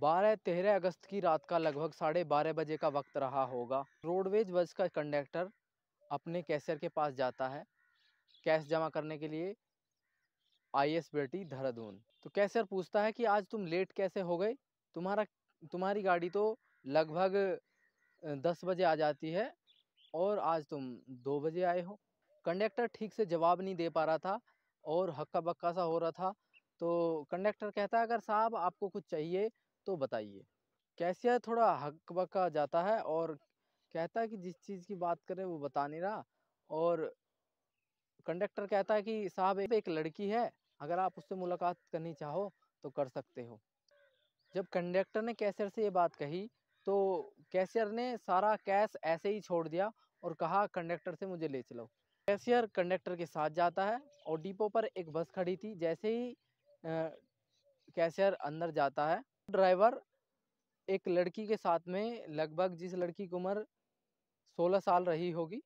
12-13 अगस्त की रात का लगभग 12:30 बजे का वक्त रहा होगा। रोडवेज बस का कंडक्टर अपने कैशियर के पास जाता है कैश जमा करने के लिए ISBT देहरादून। तो कैशियर पूछता है कि आज तुम लेट कैसे हो गए? तुम्हारी गाड़ी तो लगभग 10 बजे आ जाती है और आज तुम 2 बजे आए हो। कंडक्टर ठीक से जवाब नहीं दे पा रहा था और हक्का-बक्का सा हो रहा था। तो कंडक्टर कहता है, अगर साहब आपको कुछ चाहिए तो बताइए। कैशियर थोड़ा हक्का-बक्का जाता है और कहता है कि जिस चीज़ की बात कर रहे हैं वो बता नहीं रहा। और कंडक्टर कहता है कि साहब एक लड़की है, अगर आप उससे मुलाकात करनी चाहो तो कर सकते हो। जब कंडक्टर ने कैशियर से ये बात कही तो कैशियर ने सारा कैश ऐसे ही छोड़ दिया और कहा कंडक्टर से मुझे ले चलो। कैशियर कंडक्टर के साथ जाता है और डिपो पर एक बस खड़ी थी। जैसे ही कैशियर अंदर जाता है, ड्राइवर एक लड़की के साथ में, लगभग जिस लड़की की उम्र 16 साल रही होगी,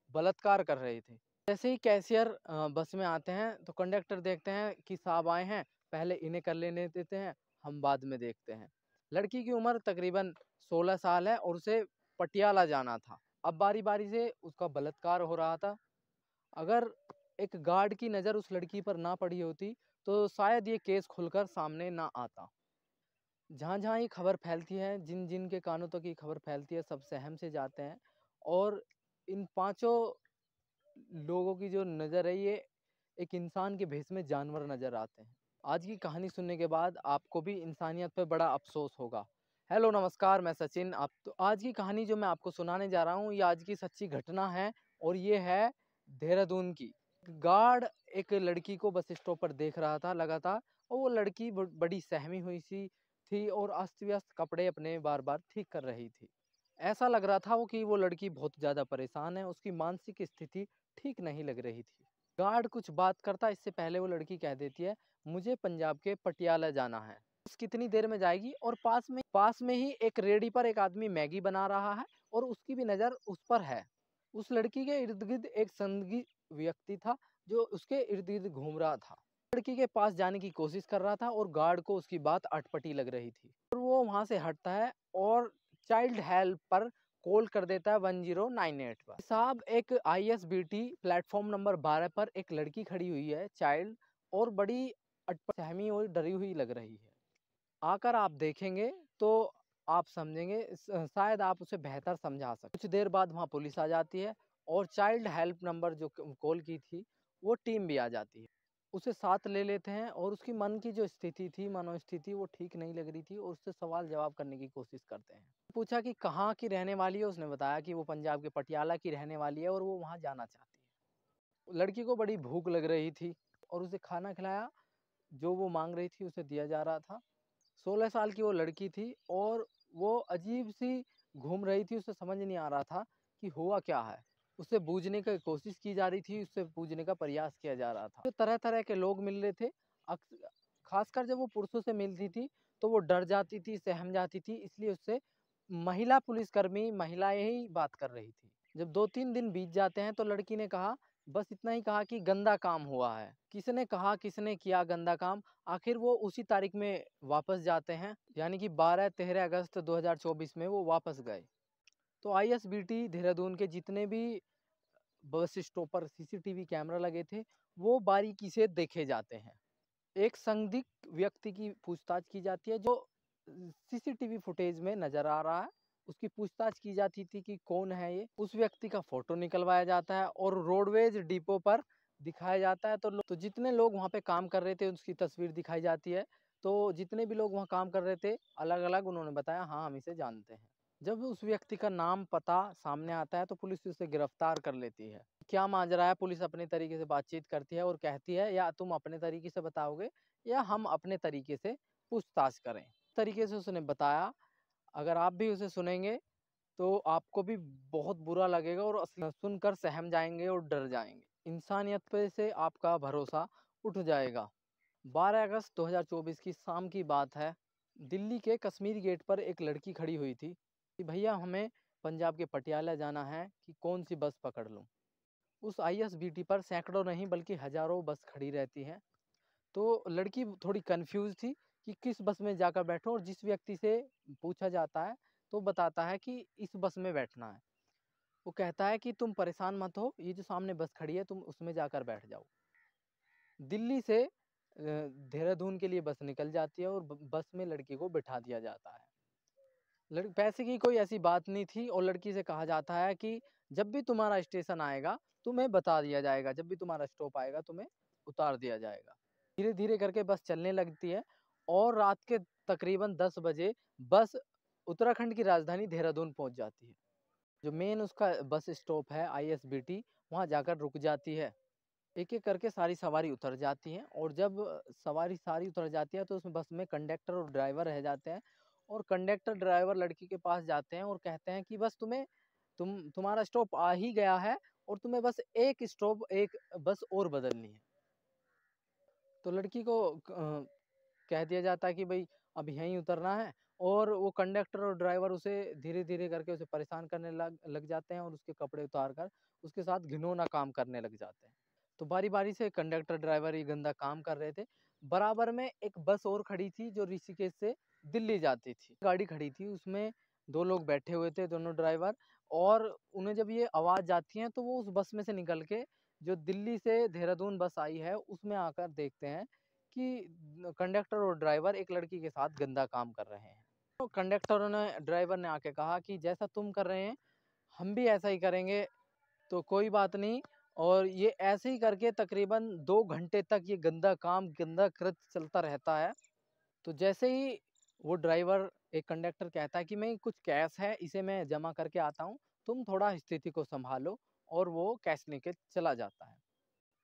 बलात्कार कर रहे थे। जैसे ही कैशियर बस में आते हैं तो कंडक्टर देखते हैं कि साहब आए हैं, पहले इन्हें कर लेने देते हैं, हम बाद में देखते हैं। लड़की की उम्र तकरीबन 16 साल है और उसे पटियाला जाना था। अब बारी बारी से उसका बलात्कार हो रहा था। अगर एक गार्ड की नज़र उस लड़की पर ना पड़ी होती तो शायद ये केस खुलकर सामने ना आता। जहाँ जहाँ ये खबर फैलती है, जिन जिन के कानों तक ये खबर फैलती है, सब सहम से जाते हैं और इन पांचों लोगों की जो नज़र है, ये एक इंसान के भेष में जानवर नज़र आते हैं। आज की कहानी सुनने के बाद आपको भी इंसानियत पे बड़ा अफसोस होगा। हेलो नमस्कार, मैं सचिन। आप तो आज की कहानी जो मैं आपको सुनाने जा रहा हूँ, ये आज की सच्ची घटना है और ये है देहरादून की। गार्ड एक लड़की को बस स्टॉप पर देख रहा था लगातार और वो लड़की बड़ी सहमी हुई सी थी और अस्त व्यस्त कपड़े अपने बार बार ठीक कर रही थी। ऐसा लग रहा था कि वो लड़की बहुत ज़्यादा परेशान है, उसकी मानसिक स्थिति ठीक नहीं लग रही थी। गार्ड कुछ बात करता इससे पहले वो लड़की कह देती है, मुझे पंजाब के पटियाला जाना है। बस कितनी देर में जाएगी? और पास में ही एक रेडी पर एक आदमी मैगी बना रहा है और उसकी भी नज़र उस पर है। उस लड़की के इर्द गिर्द एक संदिग्ध व्यक्ति था जो उसके इर्द गिर्द घूम रहा था। लड़की के पास जाने की कोशिश कर रहा था और गार्ड को उसकी बात अटपटी लग रही थी और वो वहां से हटता है और चाइल्ड हेल्प पर कॉल कर देता है 1098 पर। साहब, एक ISBT प्लेटफॉर्म नंबर 12 पर एक लड़की खड़ी हुई है, चाइल्ड, और बड़ी सहमी और डरी हुई लग रही है। आकर आप देखेंगे तो आप समझेंगे, शायद आप उसे बेहतर समझा सकते। कुछ देर बाद वहाँ पुलिस आ जाती है और चाइल्ड हेल्प नंबर जो कॉल की थी वो टीम भी आ जाती है। उसे साथ ले लेते हैं और उसकी मन की जो स्थिति थी, मनोस्थिति, वो ठीक नहीं लग रही थी और उससे सवाल जवाब करने की कोशिश करते हैं। पूछा कि कहाँ की रहने वाली है, उसने बताया कि वो पंजाब के पटियाला की रहने वाली है और वो वहाँ जाना चाहती है। लड़की को बड़ी भूख लग रही थी और उसे खाना खिलाया, जो वो मांग रही थी उसे दिया जा रहा था। 16 साल की वो लड़की थी और वो अजीब सी घूम रही थी, उसे समझ नहीं आ रहा था कि हुआ क्या है। उससे बूझने की कोशिश की जा रही थी, उससे बूझने का प्रयास किया जा रहा था। तो तरह तरह के लोग मिल रहे थे। खासकर जब वो पुरुषों से मिलती थी तो वो डर जाती थी, सहम जाती थी, इसलिए उससे महिला पुलिसकर्मी, महिलाएं ही बात कर रही थी। जब 2-3 दिन बीत जाते हैं तो लड़की ने कहा, बस इतना ही कहा कि गंदा काम हुआ है। किसने कहा, किसने किया गंदा काम? आखिर वो उसी तारीख में वापस जाते हैं, यानी कि 12-13 अगस्त 2024 में वो वापस गए। तो ISBT देहरादून के जितने भी बस स्टॉप पर CCTV कैमरा लगे थे वो बारीकी से देखे जाते हैं। एक संदिग्ध व्यक्ति की पूछताछ की जाती है जो CCTV फुटेज में नजर आ रहा है। उसकी पूछताछ की जाती थी कि कौन है ये। उस व्यक्ति का फोटो निकलवाया जाता है और रोडवेज डिपो पर दिखाया जाता है। तो जितने लोग वहाँ पे काम कर रहे थे उसकी तस्वीर दिखाई जाती है। तो जितने भी लोग वहाँ काम कर रहे थे अलग अलग उन्होंने बताया, हाँ हम इसे जानते हैं। जब उस व्यक्ति का नाम पता सामने आता है तो पुलिस उसे गिरफ्तार कर लेती है। क्या माजरा है, पुलिस अपने तरीके से बातचीत करती है और कहती है, या तुम अपने तरीके से बताओगे या हम अपने तरीके से पूछताछ करें। तरीके से उसने बताया। अगर आप भी उसे सुनेंगे तो आपको भी बहुत बुरा लगेगा और सुनकर सहम जाएंगे और डर जाएंगे। इंसानियत पे से आपका भरोसा उठ जाएगा। 12 अगस्त 2024 की शाम की बात है। दिल्ली के कश्मीरी गेट पर एक लड़की खड़ी हुई थी कि भैया हमें पंजाब के पटियाला जाना है, कि कौन सी बस पकड़ लूँ। उस ISBT पर सैकड़ों नहीं बल्कि हजारों बस खड़ी रहती हैं। तो लड़की थोड़ी कंफ्यूज थी कि किस बस में जाकर बैठो, और जिस व्यक्ति से पूछा जाता है तो बताता है कि इस बस में बैठना है। वो कहता है कि तुम परेशान मत हो, ये जो सामने बस खड़ी है तुम उसमें जाकर बैठ जाओ। दिल्ली से देहरादून के लिए बस निकल जाती है और बस में लड़की को बिठा दिया जाता है। पैसे की कोई ऐसी बात नहीं थी, और लड़की से कहा जाता है कि जब भी तुम्हारा स्टेशन आएगा तुम्हें बता दिया जाएगा, जब भी तुम्हारा स्टॉप आएगा तुम्हें उतार दिया जाएगा। धीरे धीरे करके बस चलने लगती है, और रात के तकरीबन 10 बजे बस उत्तराखंड की राजधानी देहरादून पहुंच जाती है। जो मेन उसका बस स्टॉप है ISBT, वहां जाकर रुक जाती है। एक एक करके सारी सवारी उतर जाती हैं, और जब सवारी सारी उतर जाती है तो उस बस में कंडक्टर और ड्राइवर रह जाते हैं, और कंडक्टर ड्राइवर लड़की के पास जाते हैं और कहते हैं कि बस तुम्हारा स्टॉप आ ही गया है, और तुम्हें बस एक बस और बदलनी है। तो लड़की को कह दिया जाता है कि भाई अब यहीं उतरना है, और वो कंडक्टर और ड्राइवर उसे धीरे धीरे करके उसे परेशान करने लग जाते हैं, और उसके कपड़े उतार कर उसके साथ घिनौना काम करने लग जाते हैं। तो बारी बारी से कंडक्टर ड्राइवर ये गंदा काम कर रहे थे। बराबर में एक बस और खड़ी थी जो ऋषिकेश से दिल्ली जाती थी। गाड़ी खड़ी थी, उसमें 2 लोग बैठे हुए थे, दोनों ड्राइवर, और उन्हें जब ये आवाज़ जाती है तो वो उस बस में से निकल के जो दिल्ली से देहरादून बस आई है उसमें आकर देखते हैं कि कंडक्टर और ड्राइवर एक लड़की के साथ गंदा काम कर रहे हैं। तो कंडक्टर ने ड्राइवर ने आके कहा कि जैसा तुम कर रहे हैं हम भी ऐसा ही करेंगे, तो कोई बात नहीं। और ये ऐसे ही करके तकरीबन 2 घंटे तक ये गंदा काम, गंदा कृत्य चलता रहता है। तो जैसे ही वो ड्राइवर, एक कंडक्टर कहता है कि मैं कुछ कैश है इसे मैं जमा करके आता हूँ, तुम थोड़ा स्थिति को संभालो, और वो कैश लेके चला जाता है।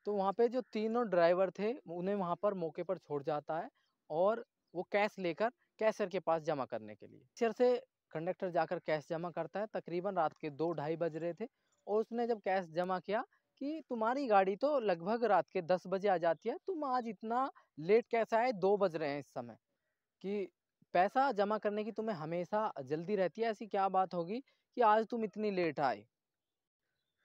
तो वहाँ पे जो तीनों ड्राइवर थे उन्हें वहाँ पर मौके पर छोड़ जाता है, और वो कैश लेकर कैशियर के पास जमा करने के लिए, कैशियर से कंडक्टर जाकर कैश जमा करता है। तकरीबन रात के 2 ढाई बज रहे थे, और उसने जब कैश जमा किया कि तुम्हारी गाड़ी तो लगभग रात के 10 बजे आ जाती है, तुम आज इतना लेट कैसे आए, 2 बज रहे हैं इस समय, कि पैसा जमा करने की तुम्हें हमेशा जल्दी रहती है, ऐसी क्या बात होगी कि आज तुम इतनी लेट आए।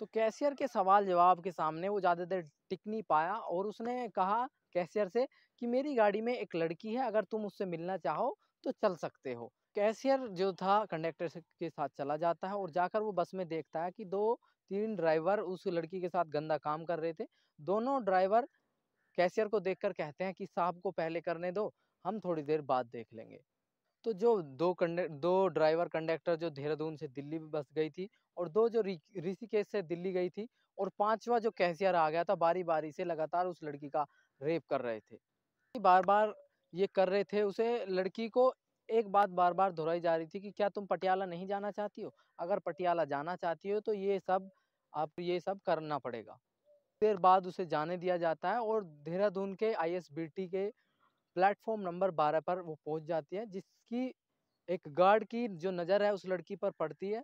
तो कैशियर के सवाल जवाब के सामने वो ज़्यादा देर टिक नहीं पाया, और उसने कहा कैशियर से कि मेरी गाड़ी में एक लड़की है, अगर तुम उससे मिलना चाहो तो चल सकते हो। कैशियर जो था कंडक्टर के साथ चला जाता है, और जाकर वो बस में देखता है कि 2-3 ड्राइवर उस लड़की के साथ गंदा काम कर रहे थे। दोनों ड्राइवर कैशियर को देखकर कहते हैं कि साहब को पहले करने दो, हम थोड़ी देर बाद देख लेंगे। तो जो 2 ड्राइवर कंडक्टर जो देहरादून से दिल्ली बस गई थी, और 2 जो ऋषिकेश से दिल्ली गई थी, और 5वां जो कैशियर आ गया था, बारी-बारी से लगातार उस लड़की का रेप कर रहे थे। बार-बार ये कर रहे थे उसे, लड़की को एक बात बार-बार दोहराई जा रही थी कि क्या तुम पटियाला नहीं जाना चाहती हो? अगर पटियाला जाना चाहती हो तो ये सब करना पड़ेगा। देर बाद उसे जाने दिया जाता है, और देहरादून के ISBT के प्लेटफ़ॉर्म नंबर 12 पर वो पहुँच जाती है, जिसकी एक गार्ड की जो नज़र है उस लड़की पर पड़ती है,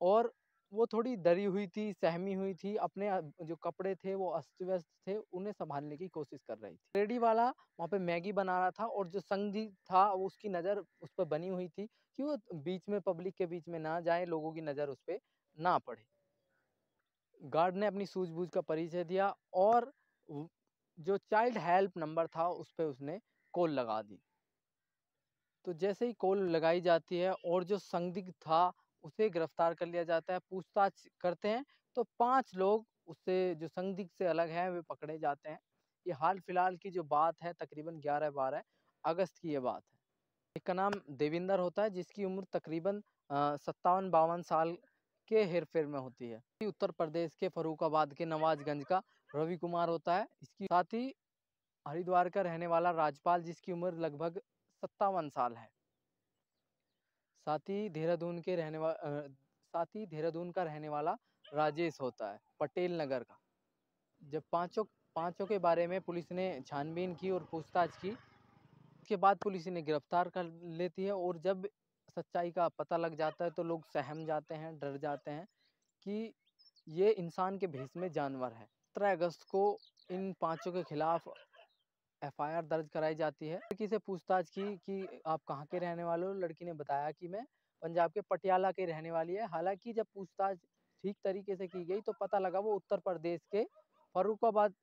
और वो थोड़ी डरी हुई थी, सहमी हुई थी, अपने जो कपड़े थे वो अस्त-व्यस्त थे, उन्हें सँभालने की कोशिश कर रही थी। रेडी वाला वहाँ पे मैगी बना रहा था, और जो संगी था वो उसकी नज़र उस पे बनी हुई थी कि वो बीच में, पब्लिक के बीच में ना जाए, लोगों की नज़र उस पे ना पड़े। गार्ड ने अपनी सूझबूझ का परिचय दिया, और जो चाइल्ड हेल्प नंबर था उस पे उसने कॉल लगा दी। तो जैसे ही कॉल लगाई जाती है और जो संदिग्ध था उसे गिरफ्तार कर लिया जाता है, पूछताछ करते हैं तो 5 लोग उससे जो संदिग्ध से अलग हैं वे पकड़े जाते हैं। ये हाल फिलहाल की जो बात है, तकरीबन 11-12 अगस्त की ये बात है। एक का नाम देविंदर होता है जिसकी उम्र तकरीबन 57-52 साल के हेर-फेर में होती है। उत्तर प्रदेश के फर्रुखाबाद के नवाज़गंज का रवि कुमार होता है। इसकी साथ ही हरिद्वार का रहने वाला राजपाल जिसकी उम्र लगभग 57 साल है। साथ ही देहरादून का रहने वाला राजेश होता है, पटेल नगर का। जब पाँचों के बारे में पुलिस ने छानबीन की और पूछताछ की, उसके बाद पुलिस इन्हें गिरफ्तार कर लेती है, और जब सच्चाई का पता लग जाता है तो लोग सहम जाते हैं, डर जाते हैं कि ये इंसान के भेष में जानवर है। 17 अगस्त को इन पाँचों के खिलाफ FIR दर्ज कराई जाती है। लड़की से पूछताछ की कि आप कहाँ के रहने वाले हो? लड़की ने बताया कि मैं पंजाब के पटियाला की रहने वाली है। हालाँकि जब पूछताछ ठीक तरीके से की गई तो पता लगा वो उत्तर प्रदेश के फर्रुखाबाद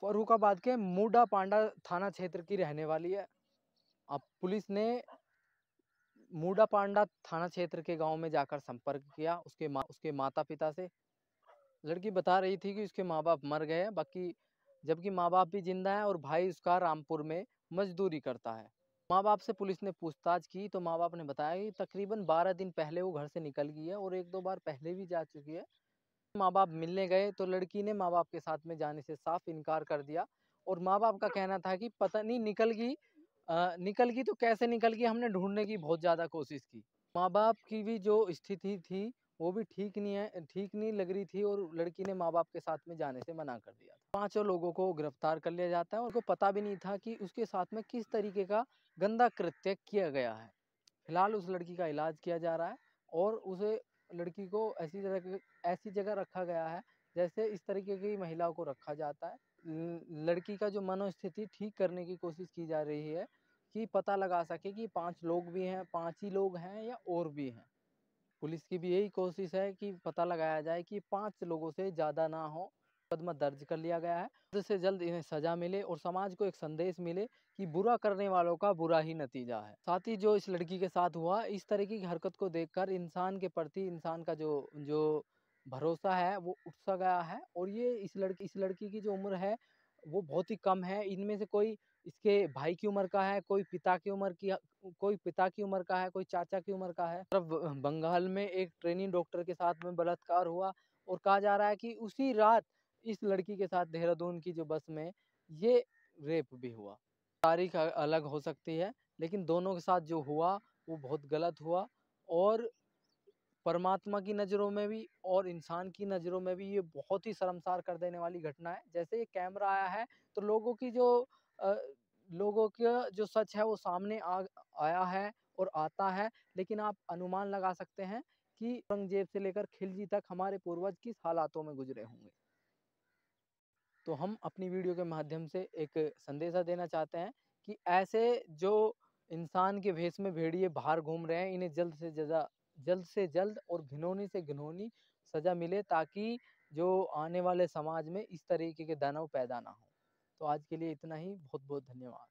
फर्रुखाबाद के मूडा पांडा थाना क्षेत्र की रहने वाली है। अब पुलिस ने मूडा पांडा थाना क्षेत्र के गांव में जाकर संपर्क किया उसके माता पिता से। लड़की बता रही थी कि उसके माँ बाप मर गए हैं, बाकी जबकि माँ बाप भी जिंदा है और भाई उसका रामपुर में मजदूरी करता है। माँ बाप से पुलिस ने पूछताछ की तो माँ बाप ने बताया कि तकरीबन 12 दिन पहले वो घर से निकल गई है और 1-2 बार पहले भी जा चुकी है। माँ बाप मिलने गए तो लड़की ने माँ बाप के साथ में जाने से साफ इनकार कर दिया और माँ बाप का कहना था कि पता नहीं निकल गई तो कैसे निकल गई, हमने ढूंढने की बहुत ज़्यादा कोशिश की। माँ बाप की भी जो स्थिति थी वो भी ठीक नहीं लग रही थी और लड़की ने माँ बाप के साथ में जाने से मना कर दिया था। 5 लोगों को गिरफ्तार कर लिया जाता है और उनको पता भी नहीं था कि उसके साथ में किस तरीके का गंदा कृत्य किया गया है। फिलहाल उस लड़की का इलाज किया जा रहा है और उसे लड़की को ऐसी जगह रखा गया है जैसे इस तरीके की महिलाओं को रखा जाता है। लड़की का जो मनोस्थिति ठीक करने की कोशिश की जा रही है कि पता लगा सके कि 5 लोग भी हैं, 5 ही लोग हैं या और भी हैं। पुलिस की भी यही कोशिश है कि पता लगाया जाए कि 5 लोगों से ज़्यादा ना हो। मुकदमा दर्ज कर लिया गया है, जल्द से जल्द इन्हें सज़ा मिले और समाज को एक संदेश मिले कि बुरा करने वालों का बुरा ही नतीजा है। साथ ही जो इस लड़की के साथ हुआ, इस तरीके की हरकत को देखकर इंसान के प्रति इंसान का जो जो भरोसा है वो उठ सा गया है और ये इस लड़की की जो उम्र है वो बहुत ही कम है। इनमें से कोई इसके भाई की उम्र का है, कोई पिता की उम्र का है, कोई चाचा की उम्र का है। तब बंगाल में एक ट्रेनी डॉक्टर के साथ में बलात्कार हुआ और कहा जा रहा है कि उसी रात इस लड़की के साथ देहरादून की जो बस में ये रेप भी हुआ। तारीख अलग हो सकती है लेकिन दोनों के साथ जो हुआ वो बहुत गलत हुआ और परमात्मा की नज़रों में भी और इंसान की नज़रों में भी ये बहुत ही शर्मसार कर देने वाली घटना है। जैसे ये कैमरा आया है तो अ, लोगों का जो सच है वो सामने आया है और आता है, लेकिन आप अनुमान लगा सकते हैं कि औरंगजेब से लेकर खिलजी तक हमारे पूर्वज किस हालातों में गुजरे होंगे। तो हम अपनी वीडियो के माध्यम से एक संदेशा देना चाहते हैं कि ऐसे जो इंसान के भेष में भेड़िए बाहर घूम रहे हैं, इन्हें जल्द से जल्द और घिनौनी से घिनौनी सज़ा मिले ताकि जो आने वाले समाज में इस तरीके के दानव पैदा ना हो। तो आज के लिए इतना ही। बहुत बहुत धन्यवाद।